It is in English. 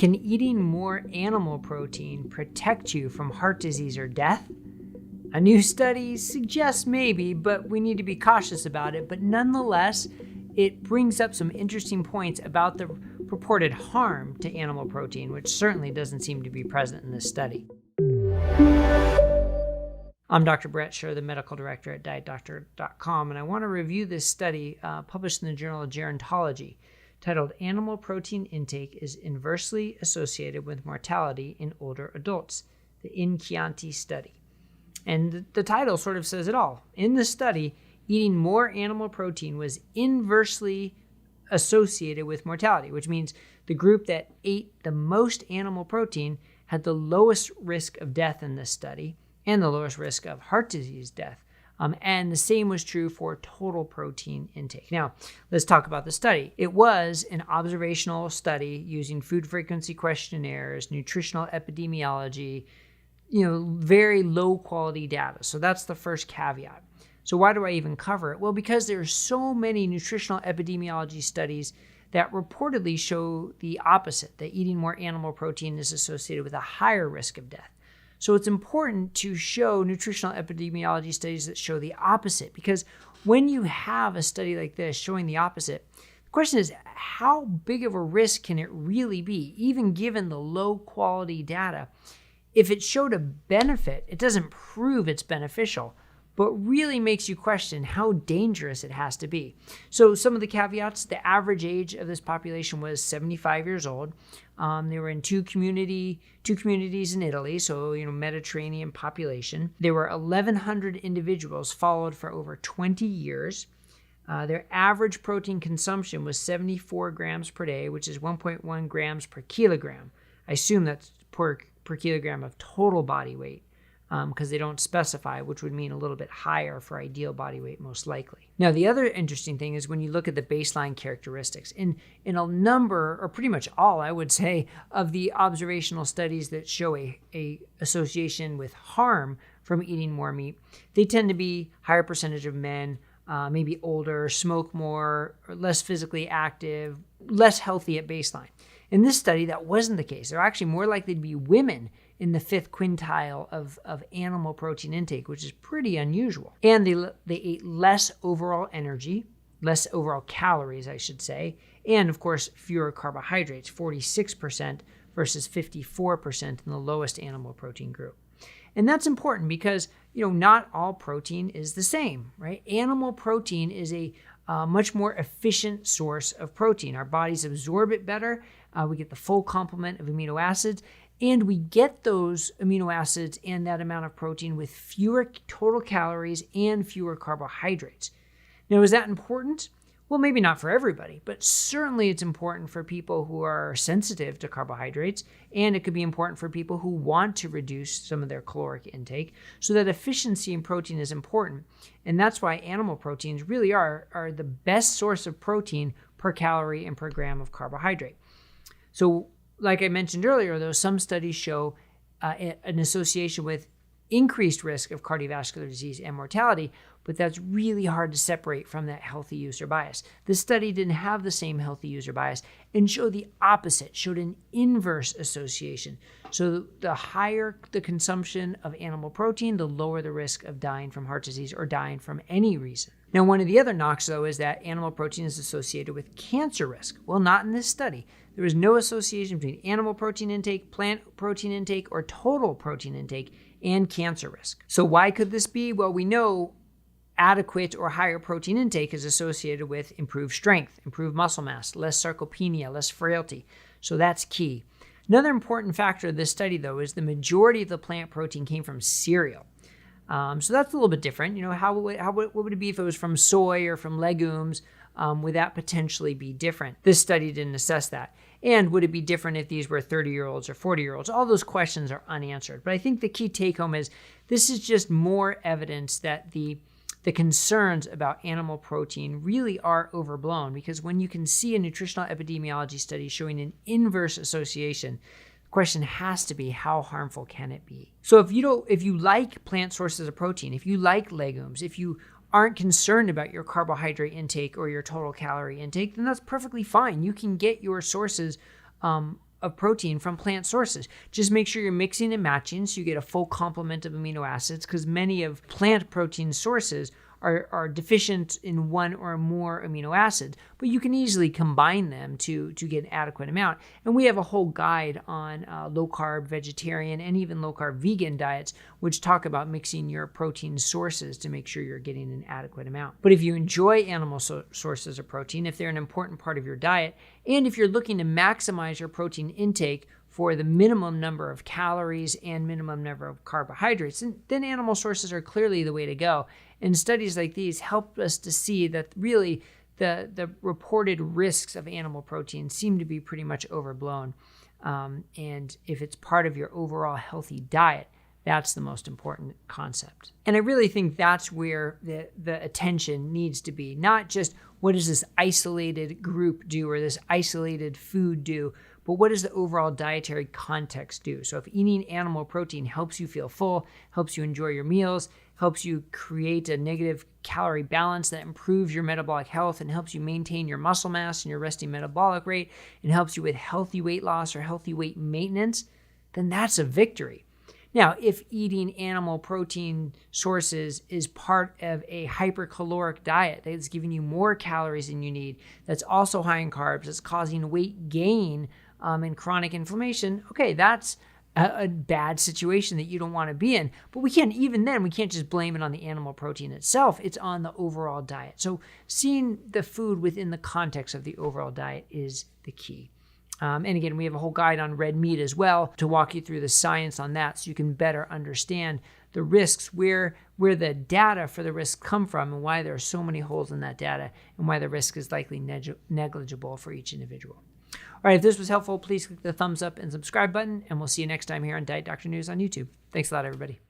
Can eating more animal protein protect you from heart disease or death? A new study suggests maybe, but we need to be cautious about it. But nonetheless, it brings up some interesting points about the purported harm to animal protein, which certainly doesn't seem to be present in this study. I'm Dr. Bret Scher, the medical director at dietdoctor.com, and I want to review this study published in the Journal of Gerontology titled Animal Protein Intake is Inversely Associated with Mortality in Older Adults, the In-Chianti Study. And the title sort of says it all. In the study, eating more animal protein was inversely associated with mortality, which means the group that ate the most animal protein had the lowest risk of death in this study and the lowest risk of heart disease death. And the same was true for total protein intake. Now, let's talk about the study. It was an observational study using food frequency questionnaires, nutritional epidemiology, very low quality data. So that's the first caveat. So why do I even cover it? Well, because there are so many nutritional epidemiology studies that reportedly show the opposite, that eating more animal protein is associated with a higher risk of death. So it's important to show nutritional epidemiology studies that show the opposite, because when you have a study like this showing the opposite, the question is, how big of a risk can it really be, even given the low quality data? If it showed a benefit, it doesn't prove it's beneficial, but really makes you question how dangerous it has to be. So some of the caveats: the average age of this population was 75 years old. They were in two communities in Italy, so Mediterranean population. There were 1,100 individuals followed for over 20 years. Their average protein consumption was 74 grams per day, which is 1.1 grams per kilogram. I assume that's per kilogram of total body weight, because they don't specify, which would mean a little bit higher for ideal body weight, most likely. Now, the other interesting thing is when you look at the baseline characteristics. In a number, or pretty much all, I would say, of the observational studies that show a association with harm from eating more meat, they tend to be higher percentage of men, maybe older, smoke more, or less physically active, less healthy at baseline. In this study, that wasn't the case. They're actually more likely to be women in the fifth quintile of animal protein intake, which is pretty unusual. And they ate less overall energy, less overall calories, I should say, and of course, fewer carbohydrates, 46% versus 54% in the lowest animal protein group. And that's important because, not all protein is the same, right? Animal protein is a much more efficient source of protein. Our bodies absorb it better. We get the full complement of amino acids, and we get those amino acids and that amount of protein with fewer total calories and fewer carbohydrates. Now, is that important? Well, maybe not for everybody, but certainly it's important for people who are sensitive to carbohydrates, and it could be important for people who want to reduce some of their caloric intake. So that efficiency in protein is important, and that's why animal proteins really are the best source of protein per calorie and per gram of carbohydrate. So like I mentioned earlier, though, some studies show an association with increased risk of cardiovascular disease and mortality, but that's really hard to separate from that healthy user bias. This study didn't have the same healthy user bias and showed the opposite, showed an inverse association. So the higher the consumption of animal protein, the lower the risk of dying from heart disease or dying from any reason. Now, one of the other knocks, though, is that animal protein is associated with cancer risk. Well, not in this study. There was no association between animal protein intake, plant protein intake, or total protein intake and cancer risk. So why could this be? Well, we know adequate or higher protein intake is associated with improved strength, improved muscle mass, less sarcopenia, less frailty. So that's key. Another important factor of this study, though, is the majority of the plant protein came from cereal. So that's a little bit different. What would it be if it was from soy or from legumes? Would that potentially be different? This study didn't assess that. And would it be different if these were 30-year-olds or 40-year-olds? All those questions are unanswered. But I think the key take-home is this is just more evidence that the concerns about animal protein really are overblown, because when you can see a nutritional epidemiology study showing an inverse association, the question has to be, how harmful can it be? So if you like plant sources of protein, if you like legumes, if you aren't concerned about your carbohydrate intake or your total calorie intake, then that's perfectly fine. You can get your sources of protein from plant sources. Just make sure you're mixing and matching so you get a full complement of amino acids, because many of plant protein sources are deficient in one or more amino acids, but you can easily combine them to get an adequate amount. And we have a whole guide on low-carb vegetarian and even low-carb vegan diets, which talk about mixing your protein sources to make sure you're getting an adequate amount. But if you enjoy animal sources of protein, if they're an important part of your diet, and if you're looking to maximize your protein intake for the minimum number of calories and minimum number of carbohydrates, then animal sources are clearly the way to go. And studies like these help us to see that really the reported risks of animal protein seem to be pretty much overblown. And if it's part of your overall healthy diet, that's the most important concept. And I really think that's where the attention needs to be. Not just what does this isolated group do or this isolated food do, but what does the overall dietary context do? So if eating animal protein helps you feel full, helps you enjoy your meals, helps you create a negative calorie balance that improves your metabolic health and helps you maintain your muscle mass and your resting metabolic rate, and helps you with healthy weight loss or healthy weight maintenance, then that's a victory. Now, if eating animal protein sources is part of a hypercaloric diet that's giving you more calories than you need, that's also high in carbs, that's causing weight gain and chronic inflammation, okay, that's a bad situation that you don't want to be in. But we can't just blame it on the animal protein itself. It's on the overall diet. So seeing the food within the context of the overall diet is the key. And again, we have a whole guide on red meat as well to walk you through the science on that so you can better understand the risks, where the data for the risks come from, and why there are so many holes in that data, and why the risk is likely negligible for each individual. All right, if this was helpful, please click the thumbs up and subscribe button, and we'll see you next time here on Diet Doctor News on YouTube. Thanks a lot, everybody.